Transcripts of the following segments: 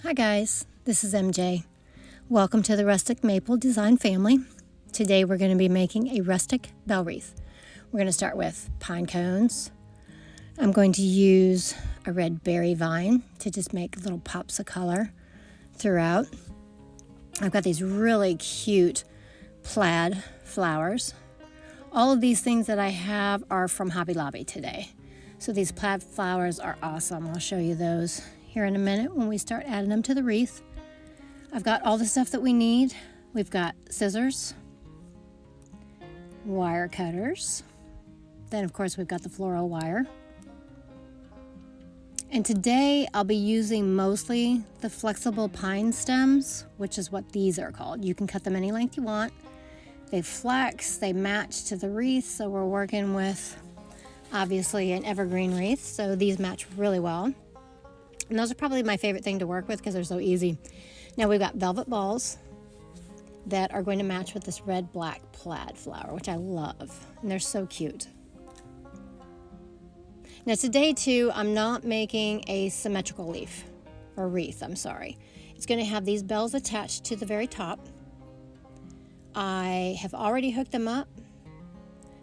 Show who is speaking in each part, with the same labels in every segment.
Speaker 1: Hi guys, this is MJ. Welcome to the Rustic Maple Design family. Today we're going to be making a rustic bell wreath. We're going to start with pine cones. I'm going to use a red berry vine to just make little pops of color throughout. I've got these really cute plaid flowers. All of these things that I have are from Hobby Lobby today. So these plaid flowers are awesome. I'll show you those here in a minute when we start adding them to the wreath. I've got all the stuff that we need. We've got scissors, wire cutters, then of course we've got the floral wire. And today I'll be using mostly the flexible pine stems, which is what these are called. You can cut them any length you want. They flex, they match to the wreath, so we're working with obviously an evergreen wreath, so these match really well. And those are probably my favorite thing to work with because they're so easy. Now we've got velvet balls that are going to match with this red-black plaid flower, which I love, and they're so cute. Now today too, I'm not making a symmetrical leaf, or wreath, I'm sorry. It's going to have these bells attached to the very top. I have already hooked them up,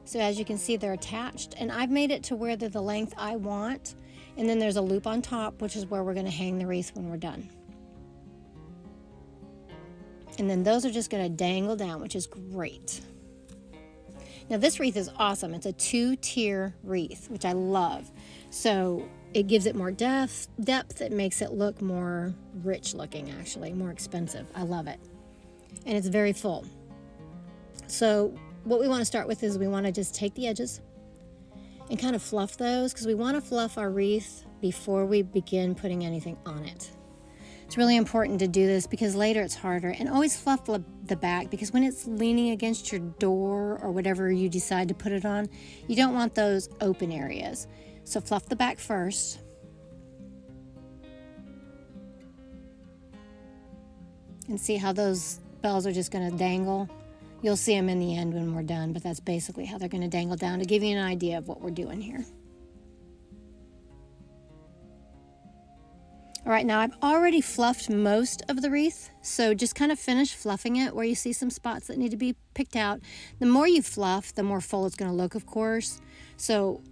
Speaker 1: so as you can see they're attached, and I've made it to where they're the length I want, and then there's a loop on top, which is where we're going to hang the wreath when we're done. And then those are just going to dangle down, which is great. Now this wreath is awesome. It's a 2-tier wreath, which I love. So it gives it more depth. It makes it look more rich looking, actually, more expensive. I love it. And it's very full. So what we want to start with is we want to just take the edges and kind of fluff those, because we want to fluff our wreath before we begin putting anything on it. It's really important to do this because later it's harder. And always fluff the back, because when it's leaning against your door or whatever you decide to put it on, you don't want those open areas. So fluff the back first. And see how those bells are just going to dangle? You'll see them in the end when we're done, but that's basically how they're going to dangle down to give you an idea of what we're doing here. All right, now I've already fluffed most of the wreath, so just kind of finish fluffing it where you see some spots that need to be picked out. The more you fluff, the more full it's going to look, of course. So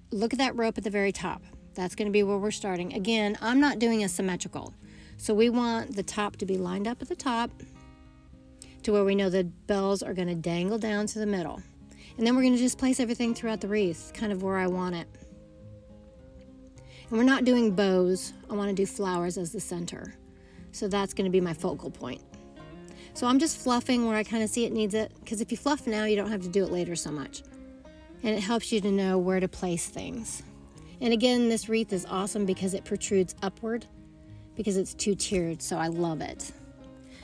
Speaker 1: look at that rope at the very top. That's going to be where we're starting. Again, I'm not doing a symmetrical, so we want the top to be lined up at the top to where we know the bells are going to dangle down to the middle. And then we're going to just place everything throughout the wreath, kind of where I want it. And we're not doing bows. I want to do flowers as the center. So that's going to be my focal point. So I'm just fluffing where I kind of see it needs it, because if you fluff now, you don't have to do it later so much. And it helps you to know where to place things. And again, this wreath is awesome because it protrudes upward, because it's 2-tiered, so I love it.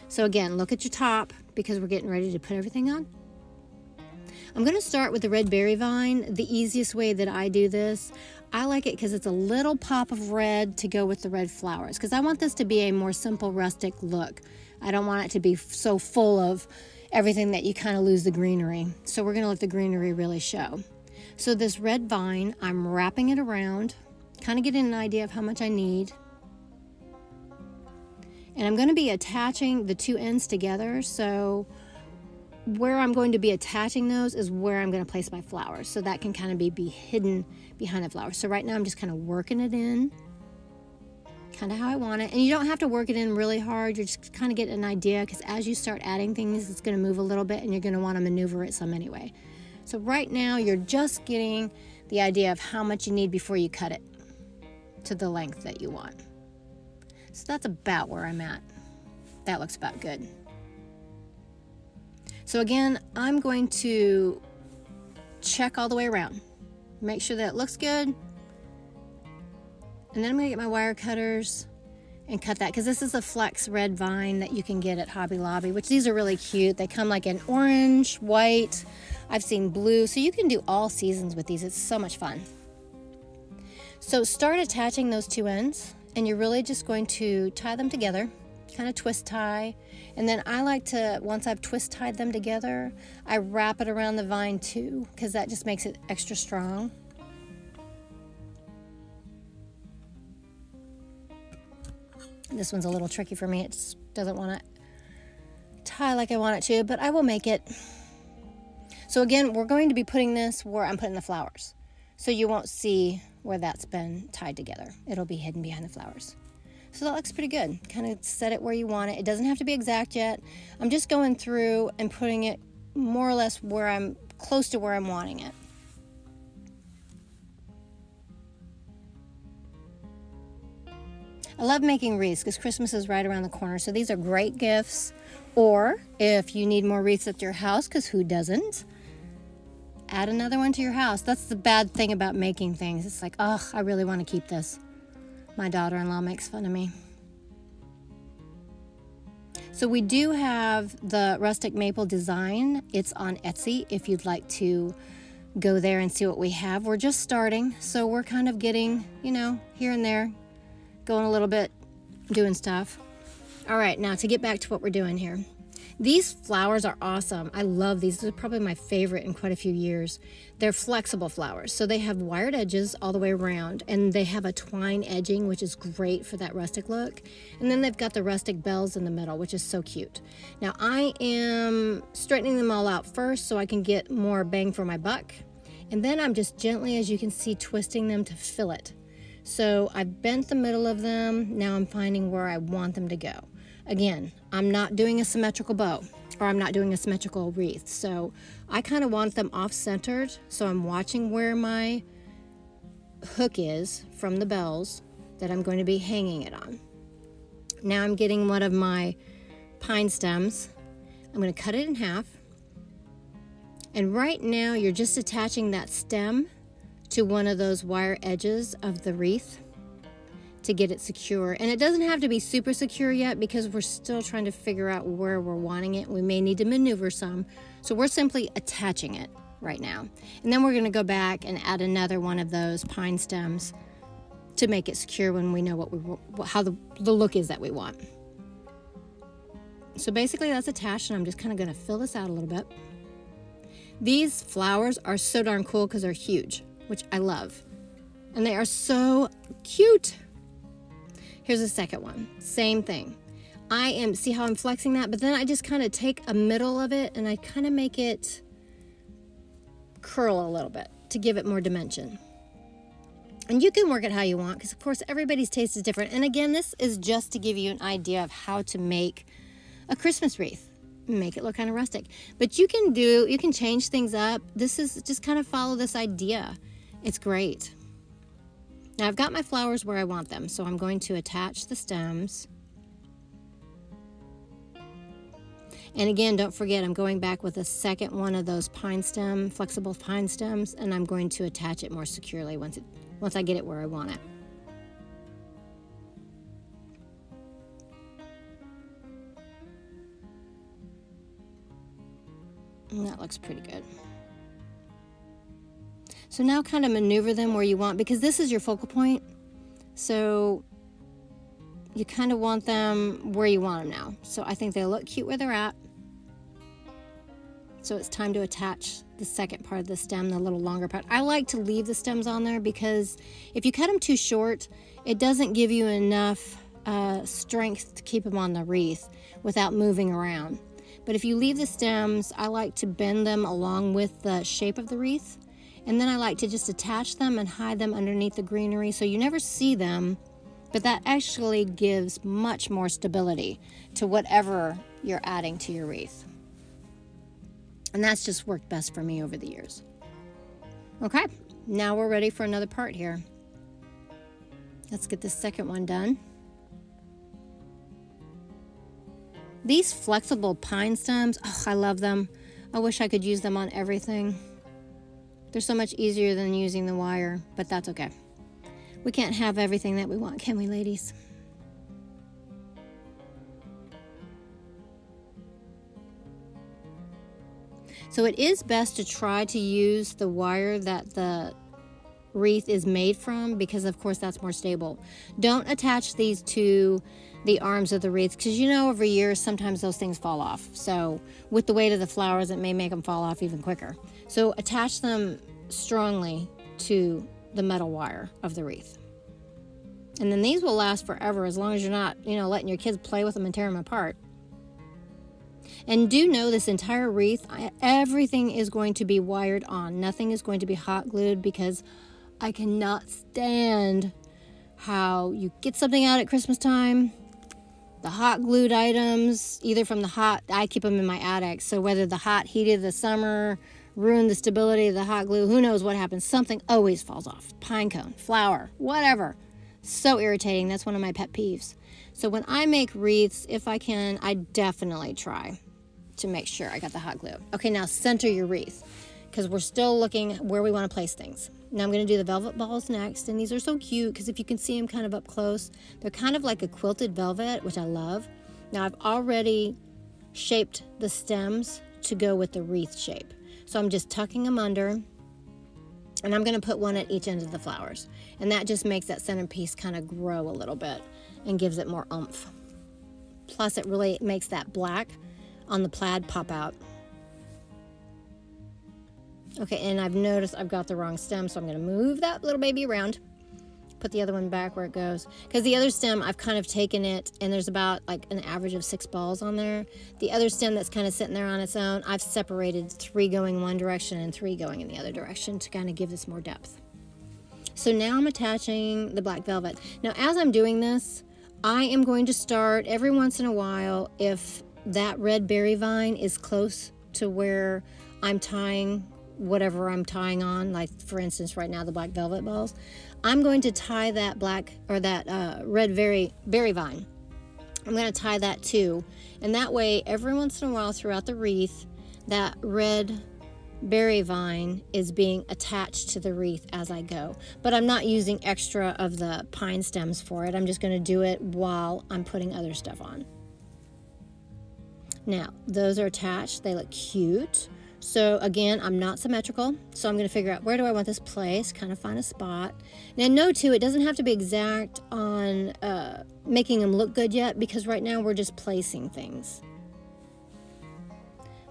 Speaker 1: So again, look at your top, because we're getting ready to put everything on. I'm going to start with the red berry vine. The easiest way that I do this, I like it because it's a little pop of red to go with the red flowers, because I want this to be a more simple rustic look. I don't want it to be so full of everything that you kind of lose the greenery. So we're going to let the greenery really show. So this red vine, I'm wrapping it around, kind of getting an idea of how much I need. And I'm going to be attaching the two ends together, so where I'm going to be attaching those is where I'm going to place my flowers, so that can kind of be hidden behind the flowers. So right now I'm just kind of working it in, kind of how I want it. And you don't have to work it in really hard. You're just kind of getting an idea, because as you start adding things, it's going to move a little bit, and you're going to want to maneuver it some anyway. So right now you're just getting the idea of how much you need before you cut it to the length that you want. So that's about where I'm at. That looks about good. So again, I'm going to check all the way around. Make sure that it looks good. And then I'm going to get my wire cutters and cut that, because this is a flex red vine that you can get at Hobby Lobby, which these are really cute. They come like in orange, white. I've seen blue. So you can do all seasons with these. It's so much fun. So start attaching those two ends. And you're really just going to tie them together, kind of twist tie. And then I like to, once I've twist tied them together, I wrap it around the vine too, because that just makes it extra strong. This one's a little tricky for me. It just doesn't want to tie like I want it to, but I will make it. So again, we're going to be putting this where I'm putting the flowers. So you won't see where that's been tied together. It'll be hidden behind the flowers. So that looks pretty good. Kind of set it where you want it. It doesn't have to be exact yet. I'm just going through and putting it more or less where I'm close to where I'm wanting it. I love making wreaths because Christmas is right around the corner. So these are great gifts. Or if you need more wreaths at your house, because who doesn't? Add another one to your house. That's the bad thing about making things. It's like, oh, I really want to keep this. My daughter-in-law makes fun of me. So we do have the rustic maple design. It's on Etsy if you'd like to go there and see what we have. We're just starting, so we're kind of getting, here and there, going a little bit, doing stuff. All right, now to get back to what we're doing here. These flowers are awesome. I love these. These are probably my favorite in quite a few years. They're flexible flowers. So they have wired edges all the way around, and they have a twine edging, which is great for that rustic look. And then they've got the rustic bells in the middle, which is so cute. Now I am straightening them all out first so I can get more bang for my buck. And then I'm just gently, as you can see, twisting them to fill it. So I've bent the middle of them. Now I'm finding where I want them to go. Again, I'm not doing a symmetrical bow, or I'm not doing a symmetrical wreath. So I kind of want them off-centered. So I'm watching where my hook is from the bells that I'm going to be hanging it on. Now I'm getting one of my pine stems. I'm going to cut it in half. And right now you're just attaching that stem to one of those wire edges of the wreath to get it secure. And it doesn't have to be super secure yet because we're still trying to figure out where we're wanting it. We may need to maneuver some. So we're simply attaching it right now. And then we're going to go back and add another one of those pine stems to make it secure when we know how the look is that we want. So basically that's attached, and I'm just kind of going to fill this out a little bit. These flowers are so darn cool because they're huge, which I love. And they are so cute. Here's the second one. Same thing. See how I'm flexing that? But then I just kind of take a middle of it and I kind of make it curl a little bit to give it more dimension. And you can work it how you want because, of course, everybody's taste is different. And again, this is just to give you an idea of how to make a Christmas wreath. Make it look kind of rustic. But you can change things up. This is just kind of follow this idea. It's great. Now I've got my flowers where I want them, so I'm going to attach the stems. And again, don't forget, I'm going back with a second one of those flexible pine stems, and I'm going to attach it more securely once I get it where I want it. And that looks pretty good. So now kind of maneuver them where you want, because this is your focal point. So you kind of want them where you want them now. So I think they look cute where they're at. So it's time to attach the second part of the stem, the little longer part. I like to leave the stems on there because if you cut them too short, it doesn't give you enough strength to keep them on the wreath without moving around. But if you leave the stems, I like to bend them along with the shape of the wreath. And then I like to just attach them and hide them underneath the greenery so you never see them, but that actually gives much more stability to whatever you're adding to your wreath. And that's just worked best for me over the years. Okay, now we're ready for another part here. Let's get the second one done. These flexible pine stems, oh, I love them. I wish I could use them on everything. They're so much easier than using the wire, but that's okay. We can't have everything that we want, can we, ladies? So it is best to try to use the wire that the wreath is made from because, of course, that's more stable. Don't attach these to the arms of the wreath because over years sometimes those things fall off. So with the weight of the flowers, it may make them fall off even quicker. So attach them strongly to the metal wire of the wreath. And then these will last forever as long as you're not, letting your kids play with them and tear them apart. And do know this entire wreath, everything is going to be wired on. Nothing is going to be hot glued because I cannot stand how you get something out at Christmas time. The hot glued items, either from I keep them in my attic. So whether the hot heat of the summer ruined the stability of the hot glue, who knows what happens. Something always falls off. Pinecone, flower, whatever. So irritating. That's one of my pet peeves. So when I make wreaths, if I can, I definitely try to make sure I got the hot glue. Okay, now center your wreath because we're still looking where we want to place things. Now I'm going to do the velvet balls next, and these are so cute because if you can see them kind of up close, they're kind of like a quilted velvet, which I love. Now I've already shaped the stems to go with the wreath shape. So I'm just tucking them under, and I'm going to put one at each end of the flowers. And that just makes that centerpiece kind of grow a little bit and gives it more oomph. Plus it really makes that black on the plaid pop out. Okay, and I've noticed I've got the wrong stem, so I'm going to move that little baby around. Put the other one back where it goes. Because the other stem, I've kind of taken it, and there's about like an average of 6 balls on there. The other stem that's kind of sitting there on its own, I've separated 3 going one direction and 3 going in the other direction to kind of give this more depth. So now I'm attaching the black velvet. Now as I'm doing this, I am going to start every once in a while, if that red berry vine is close to where I'm tying whatever I'm tying on, like for instance right now the black velvet balls, I'm going to tie that red berry vine. I'm going to tie that too, and that way every once in a while throughout the wreath that red berry vine is being attached to the wreath as I go. But I'm not using extra of the pine stems for it. I'm just going to do it while I'm putting other stuff on. Now those are attached, they look cute. So again, I'm not symmetrical, so I'm going to figure out where do I want this placed, kind of find a spot. Now note too, it doesn't have to be exact on making them look good yet, because right now we're just placing things.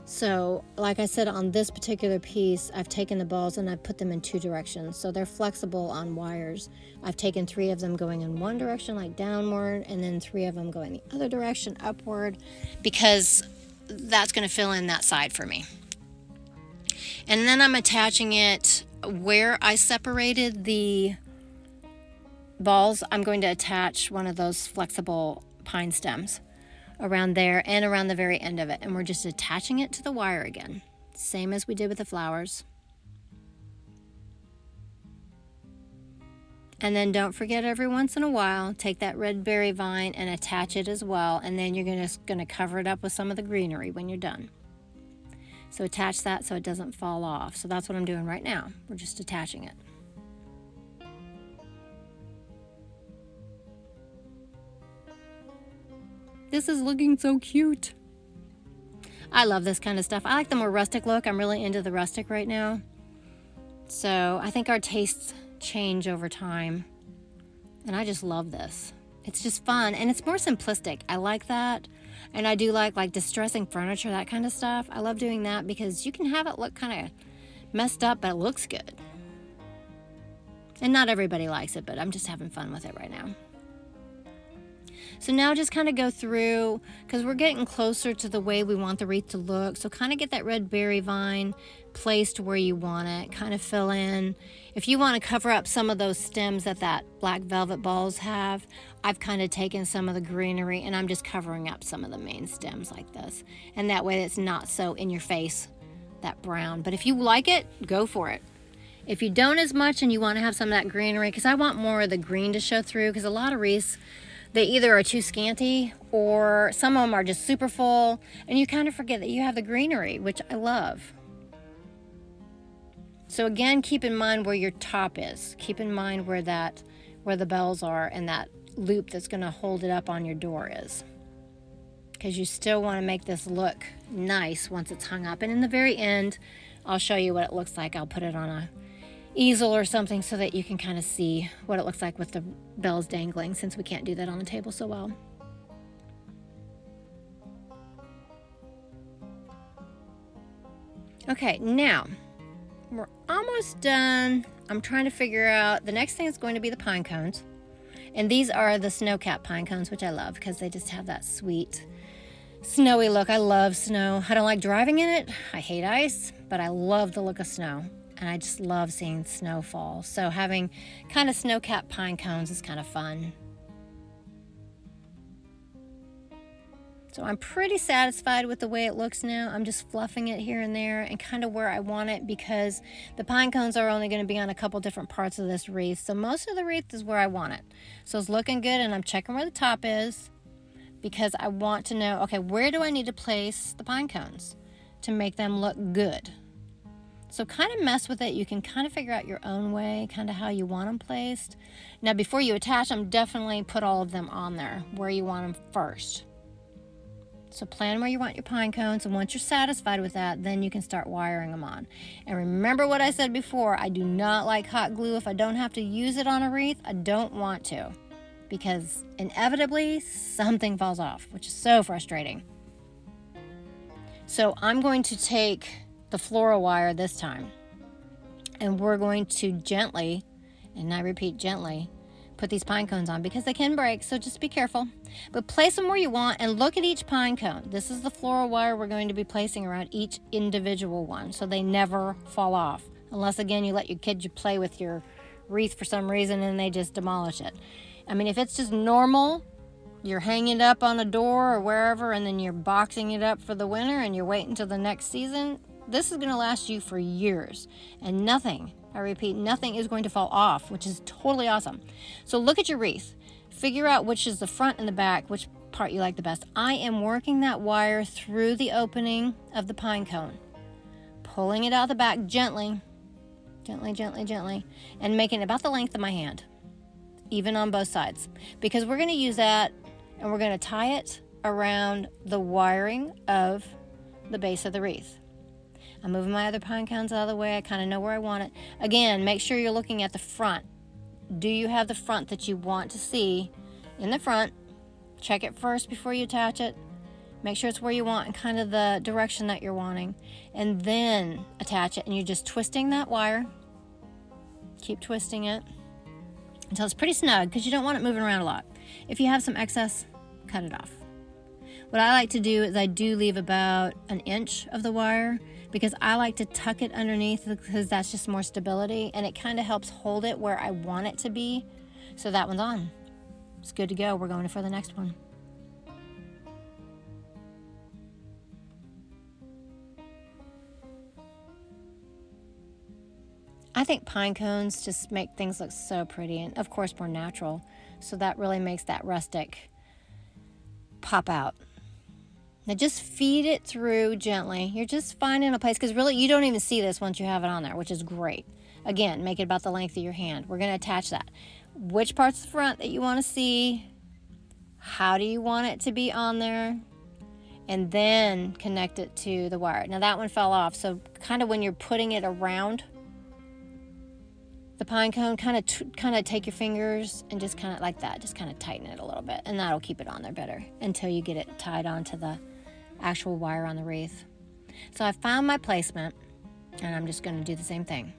Speaker 1: So like I said, on this particular piece, I've taken the balls and I've put them in 2 directions, so they're flexible on wires. I've taken 3 of them going in one direction, like downward, and then 3 of them going the other direction, upward, because that's going to fill in that side for me. And then I'm attaching it where I separated the balls. I'm going to attach one of those flexible pine stems around there and around the very end of it. And we're just attaching it to the wire again, same as we did with the flowers. And then don't forget, every once in a while, take that red berry vine and attach it as well. And then you're just going to cover it up with some of the greenery when you're done. So attach that so it doesn't fall off. So that's what I'm doing right now. We're just attaching it. This is looking so cute. I love this kind of stuff. I like the more rustic look. I'm really into the rustic right now. So I think our tastes change over time. And I just love this. It's just fun, and it's more simplistic. I like that. And I do like distressing furniture, that kind of stuff. I love doing that because you can have it look kind of messed up, but it looks good. And not everybody likes it, but I'm just having fun with it right now. So now just kind of go through, because we're getting closer to the way we want the wreath to look. So kind of get that red berry vine placed where you want it. Kind of fill in. If you want to cover up some of those stems that black velvet balls have, I've kind of taken some of the greenery and I'm just covering up some of the main stems like this. And that way it's not so in your face, that brown. But if you like it, go for it. If you don't as much and you want to have some of that greenery, because I want more of the green to show through, because a lot of wreaths, they either are too scanty or some of them are just super full, and you kind of forget that you have the greenery, which I love. So again, keep in mind where your top is. Keep in mind where the bells are and that loop that's going to hold it up on your door is. Because you still want to make this look nice once it's hung up. And in the very end, I'll show you what it looks like. I'll put it on a easel or something so that you can kind of see what it looks like with the bells dangling, since we can't do that on the table so well. Okay, now we're almost done. I'm trying to figure out, the next thing is going to be the pine cones. And these are the snow-capped pine cones, which I love because they just have that sweet snowy look. I love snow. I don't like driving in it. I hate ice, but I love the look of snow. And I just love seeing snow fall. So having kind of snow-capped pine cones is kind of fun. So I'm pretty satisfied with the way it looks now. I'm just fluffing it here and there and kind of where I want it, because the pine cones are only going to be on a couple different parts of this wreath. So most of the wreath is where I want it. So it's looking good, and I'm checking where the top is because I want to know, okay, where do I need to place the pine cones to make them look good? So kind of mess with it. You can kind of figure out your own way, kind of how you want them placed. Now before you attach them, definitely put all of them on there where you want them first. So plan where you want your pine cones, and once you're satisfied with that, then you can start wiring them on. And remember what I said before, I do not like hot glue. If I don't have to use it on a wreath, I don't want to, because inevitably something falls off, which is so frustrating. So I'm going to take the floral wire this time, and we're going to gently, and I repeat gently, put these pine cones on, because they can break, so just be careful. But place them where you want and look at each pine cone. This is the floral wire we're going to be placing around each individual one, so they never fall off. Unless, again, you let your kids play with your wreath for some reason and they just demolish it. I mean, if it's just normal, you're hanging it up on a door or wherever, and then you're boxing it up for the winter and you're waiting until the next season, this is going to last you for years. And nothing, I repeat, nothing is going to fall off, which is totally awesome. So look at your wreath. Figure out which is the front and the back, which part you like the best. I am working that wire through the opening of the pine cone, pulling it out the back gently, gently, gently, gently, and making it about the length of my hand, even on both sides, because we're going to use that and we're going to tie it around the wiring of the base of the wreath. I'm moving my other pine cones out of the way. I kind of know where I want it. Again, make sure you're looking at the front. Do you have the front that you want to see in the front? Check it first before you attach it. Make sure it's where you want and kind of the direction that you're wanting. And then attach it, and you're just twisting that wire. Keep twisting it until it's pretty snug, because you don't want it moving around a lot. If you have some excess, cut it off. What I like to do is I do leave about an inch of the wire, because I like to tuck it underneath, because that's just more stability, and it kind of helps hold it where I want it to be. So that one's on. It's good to go. We're going for the next one. I think pine cones just make things look so pretty, and of course more natural. So that really makes that rustic pop out. Now just feed it through gently. You're just finding a place, because really you don't even see this once you have it on there, which is great. Again, make it about the length of your hand. We're going to attach that. Which part's the front that you want to see? How do you want it to be on there? And then connect it to the wire. Now that one fell off, so kind of when you're putting it around the pine cone, kind of take your fingers and just kind of like that, just kind of tighten it a little bit, and that'll keep it on there better until you get it tied onto the actual wire on the wreath. So I found my placement, and I'm just going to do the same thing.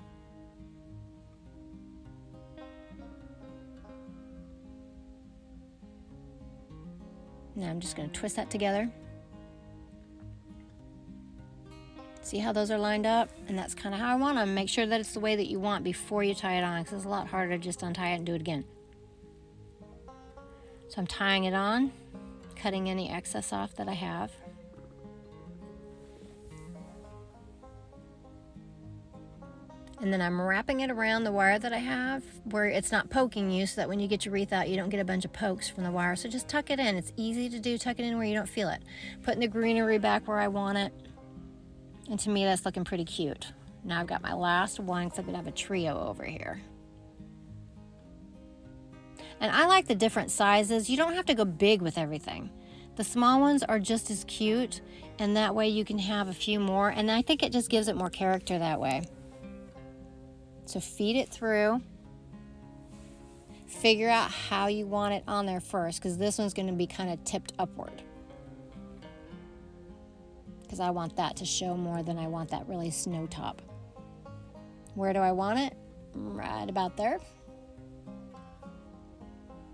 Speaker 1: Now I'm just going to twist that together. See how those are lined up? And that's kind of how I want them. Make sure that it's the way that you want before you tie it on, because it's a lot harder to just untie it and do it again. So I'm tying it on, cutting any excess off that I have. And then I'm wrapping it around the wire that I have where it's not poking you, so that when you get your wreath out, you don't get a bunch of pokes from the wire. So just tuck it in. It's easy to do. Tuck it in where you don't feel it. Putting the greenery back where I want it. And to me, that's looking pretty cute. Now I've got my last one, because I'm going to have a trio over here. And I like the different sizes. You don't have to go big with everything. The small ones are just as cute, and that way you can have a few more. And I think it just gives it more character that way. So feed it through. Figure out how you want it on there first, because this one's going to be kind of tipped upward. Because I want that to show more than I want that really snow top. Where do I want it? Right about there.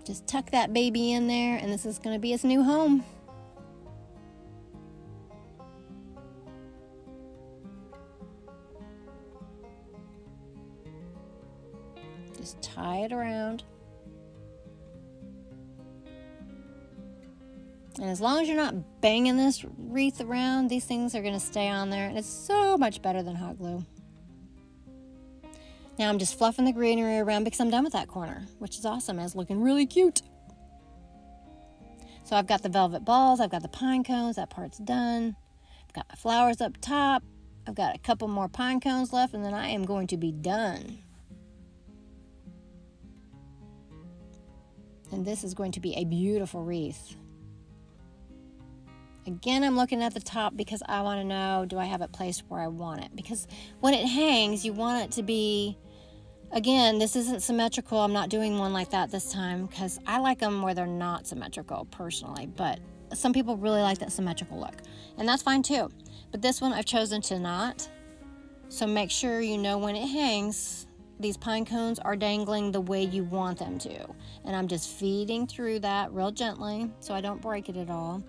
Speaker 1: Just tuck that baby in there, and this is going to be its new home. Just tie it around. And as long as you're not banging this wreath around, these things are going to stay on there. And it's so much better than hot glue. Now I'm just fluffing the greenery around because I'm done with that corner, which is awesome. It's looking really cute. So I've got the velvet balls. I've got the pine cones. That part's done. I've got my flowers up top. I've got a couple more pine cones left, and then I am going to be done. And this is going to be a beautiful wreath. Again, I'm looking at the top because I want to know, do I have it placed where I want it? Because when it hangs, you want it to be, again, this isn't symmetrical. I'm not doing one like that this time because I like them where they're not symmetrical personally. But some people really like that symmetrical look. And that's fine too. But this one I've chosen to not. So make sure you know when it hangs, these pine cones are dangling the way you want them to. And I'm just feeding through that real gently so I don't break it at all.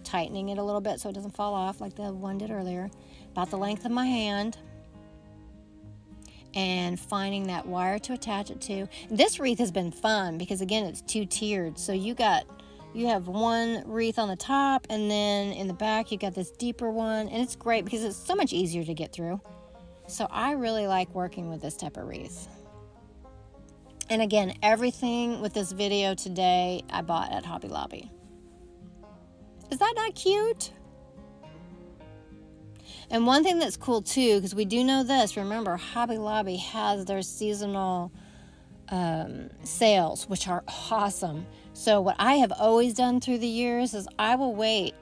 Speaker 1: Tightening it a little bit so it doesn't fall off like the one did earlier. About the length of my hand. And finding that wire to attach it to. This wreath has been fun because again it's two-tiered. So you have one wreath on the top, and then in the back you got this deeper one, and it's great because it's so much easier to get through. So I really like working with this type of wreath. And again, everything with this video today I bought at Hobby Lobby. Is that not cute? And one thing that's cool too, because we do know this, remember Hobby Lobby has their seasonal sales, which are awesome. So what I have always done through the years is I will wait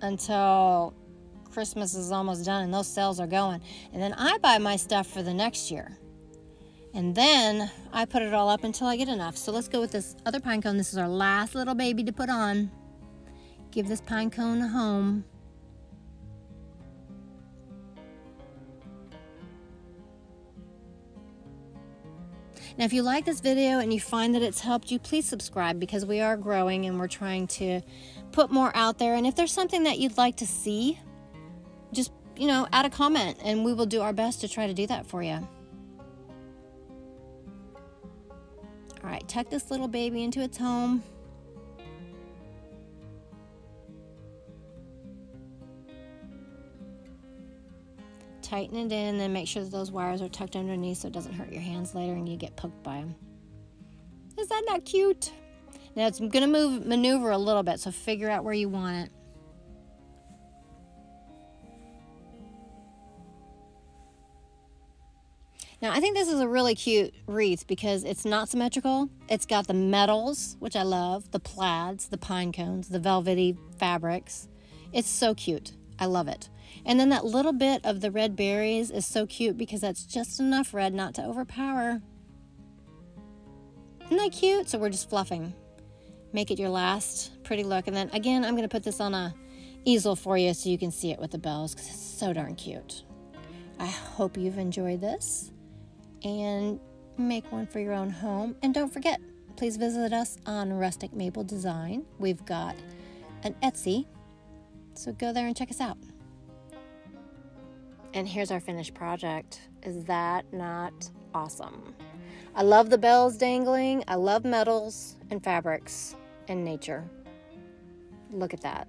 Speaker 1: until Christmas is almost done and those sales are going. And then I buy my stuff for the next year. And then I put it all up until I get enough. So let's go with this other pine cone. This is our last little baby to put on. Give this pine cone a home. Now, if you like this video and you find that it's helped you, please subscribe because we are growing and we're trying to put more out there. And if there's something that you'd like to see, just, add a comment and we will do our best to try to do that for you. All right, tuck this little baby into its home. Tighten it in, then make sure that those wires are tucked underneath so it doesn't hurt your hands later and you get poked by them. Is that not cute? Now it's going to maneuver a little bit, so figure out where you want it. Now I think this is a really cute wreath because it's not symmetrical. It's got the metals, which I love, the plaids, the pine cones, the velvety fabrics. It's so cute. I love it. And then that little bit of the red berries is so cute because that's just enough red not to overpower. Isn't that cute? So we're just fluffing. Make it your last pretty look. And then again, I'm going to put this on a easel for you so you can see it with the bells because it's so darn cute. I hope you've enjoyed this and make one for your own home. And don't forget, please visit us on Rustic Maple Design. We've got an Etsy, so go there and check us out. And here's our finished project. Is that not awesome? I love the bells dangling. I love metals and fabrics and nature. Look at that.